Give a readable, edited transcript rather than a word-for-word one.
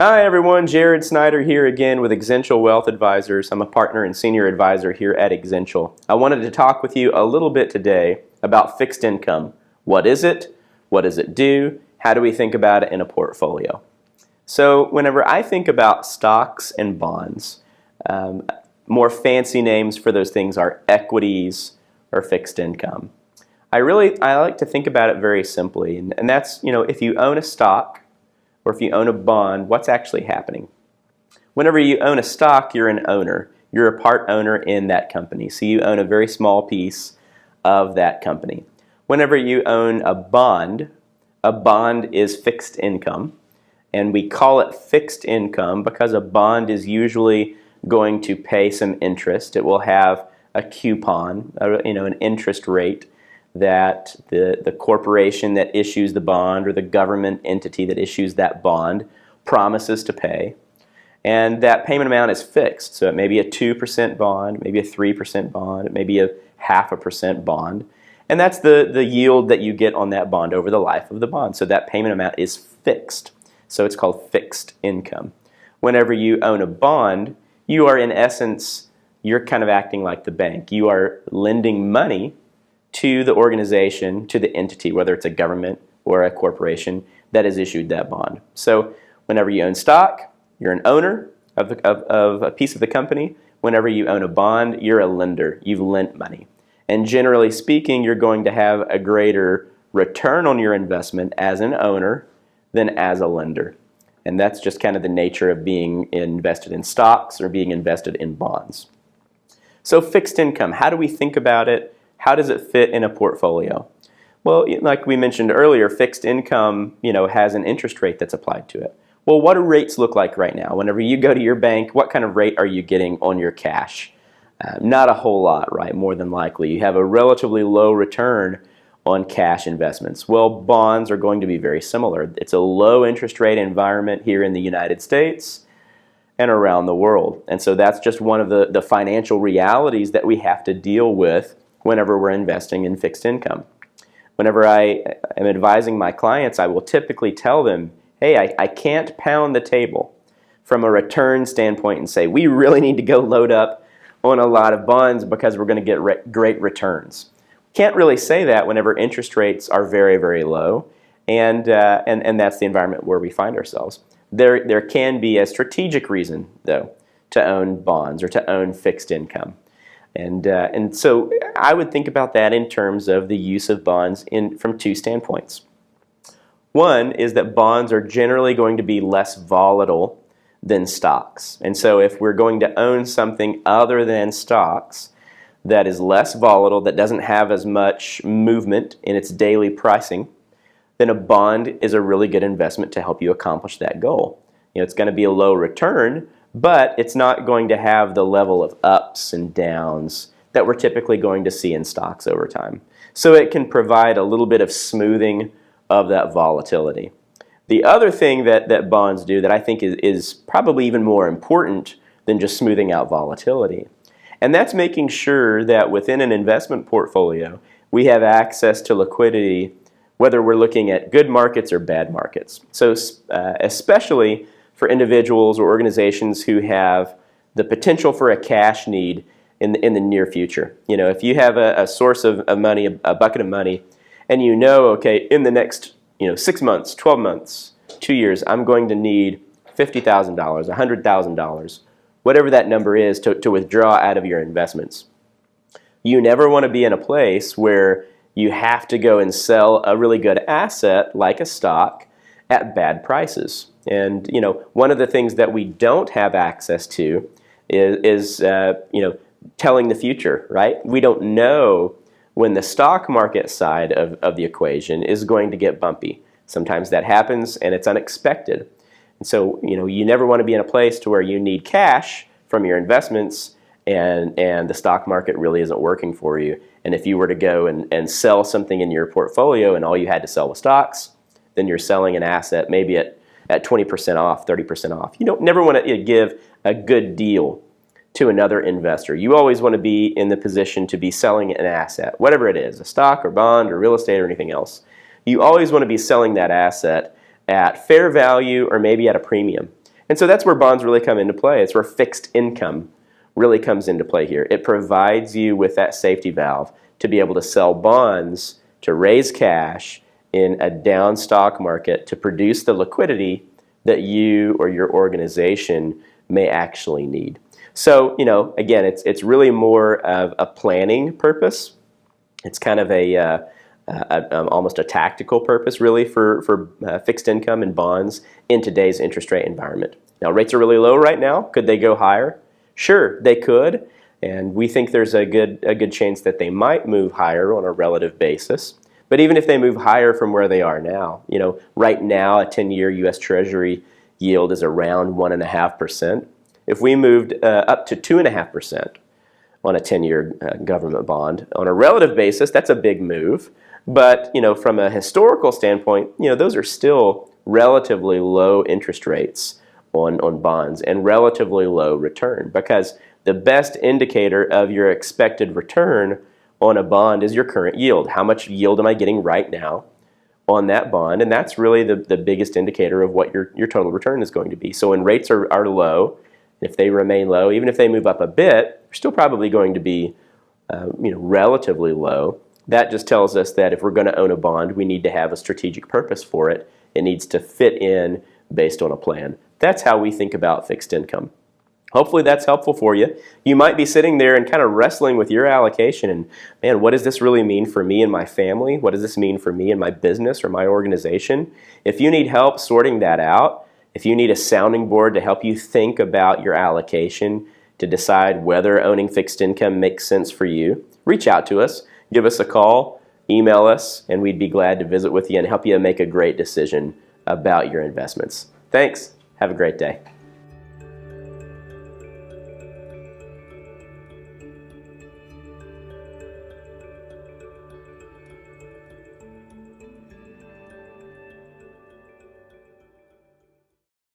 Hi everyone, Jared Snider here again with Exential Wealth Advisors. I'm a partner and senior advisor here at Exential. I wanted to talk with you a little bit today about fixed income. What is it? What does it do? How do we think about it in a portfolio? So whenever I think about stocks and bonds, more fancy names for those things are equities or fixed income. I like to think about it very simply, and that's, if you own a stock, or if you own a bond, what's actually happening? Whenever you own a stock, you're an owner. You're a part owner in that company. So you own a very small piece of that company. Whenever you own a bond is fixed income. And we call it fixed income because a bond is usually going to pay some interest. It will have a coupon, an interest rate that the corporation that issues the bond or the government entity that issues that bond promises to pay. And that payment amount is fixed. So it may be a 2% bond, maybe a 3% bond, it may be a 0.5% bond. And that's the yield that you get on that bond over the life of the bond. So that payment amount is fixed. So it's called fixed income. Whenever you own a bond, you are in essence, you're kind of acting like the bank. You are lending money to the organization, to the entity, whether it's a government or a corporation that has issued that bond. So whenever you own stock, you're an owner of a piece of the company. Whenever you own a bond, you're a lender. You've lent money. And generally speaking, you're going to have a greater return on your investment as an owner than as a lender. And that's just kind of the nature of being invested in stocks or being invested in bonds. So fixed income, how do we think about it? How does it fit in a portfolio? Well, like we mentioned earlier, fixed income, has an interest rate that's applied to it. Well, what do rates look like right now? Whenever you go to your bank, what kind of rate are you getting on your cash? Not a whole lot, right? More than likely. You have a relatively low return on cash investments. Well, bonds are going to be very similar. It's a low interest rate environment here in the United States and around the world. And so that's just one of the financial realities that we have to deal with whenever we're investing in fixed income. Whenever I am advising my clients, I will typically tell them, hey, I can't pound the table from a return standpoint and say, we really need to go load up on a lot of bonds because we're going to get great returns. Can't really say that whenever interest rates are very, very low, and that's the environment where we find ourselves. There can be a strategic reason, though, to own bonds or to own fixed income. And so I would think about that in terms of the use of bonds from two standpoints. One is that bonds are generally going to be less volatile than stocks. And so if we're going to own something other than stocks that is less volatile, that doesn't have as much movement in its daily pricing, then a bond is a really good investment to help you accomplish that goal. It's going to be a low return, but it's not going to have the level of ups and downs that we're typically going to see in stocks over time. So it can provide a little bit of smoothing of that volatility. The other thing that bonds do that I think is probably even more important than just smoothing out volatility, and that's making sure that within an investment portfolio we have access to liquidity whether we're looking at good markets or bad markets. So especially for individuals or organizations who have the potential for a cash need in the near future. If you have a source of money, a bucket of money, and okay, in the next 6 months, 12 months, 2 years, I'm going to need $50,000, $100,000, whatever that number is to withdraw out of your investments. You never want to be in a place where you have to go and sell a really good asset like a stock at bad prices. And one of the things that we don't have access to is telling the future, right? We don't know when the stock market side of the equation is going to get bumpy. Sometimes that happens and it's unexpected. And so you never want to be in a place to where you need cash from your investments and the stock market really isn't working for you. And if you were to go and sell something in your portfolio and all you had to sell was stocks, then you're selling an asset maybe at 20% off, 30% off. You don't never want to give a good deal to another investor. You always want to be in the position to be selling an asset, whatever it is, a stock or bond or real estate or anything else. You always want to be selling that asset at fair value or maybe at a premium. And so that's where bonds really come into play. It's where fixed income really comes into play here. It provides you with that safety valve to be able to sell bonds, to raise cash in a down stock market to produce the liquidity that you or your organization may actually need. So, again, it's really more of a planning purpose. It's kind of almost a tactical purpose, really, for fixed income and bonds in today's interest rate environment. Now, rates are really low right now. Could they go higher? Sure, they could, and we think there's a good chance that they might move higher on a relative basis. But even if they move higher from where they are now, right now a 10-year U.S. Treasury yield is around 1.5%. If we moved up to 2.5% on a 10-year government bond, on a relative basis, that's a big move. But from a historical standpoint, those are still relatively low interest rates on bonds and relatively low return, because the best indicator of your expected return on a bond is your current yield. How much yield am I getting right now on that bond? And that's really the biggest indicator of what your total return is going to be. So when rates are low, if they remain low, even if they move up a bit, they're still probably going to be relatively low. That just tells us that if we're going to own a bond, we need to have a strategic purpose for it. It needs to fit in based on a plan. That's how we think about fixed income. Hopefully that's helpful for you. You might be sitting there and kind of wrestling with your allocation and, man, what does this really mean for me and my family? What does this mean for me and my business or my organization? If you need help sorting that out, if you need a sounding board to help you think about your allocation to decide whether owning fixed income makes sense for you, reach out to us, give us a call, email us, and we'd be glad to visit with you and help you make a great decision about your investments. Thanks. Have a great day.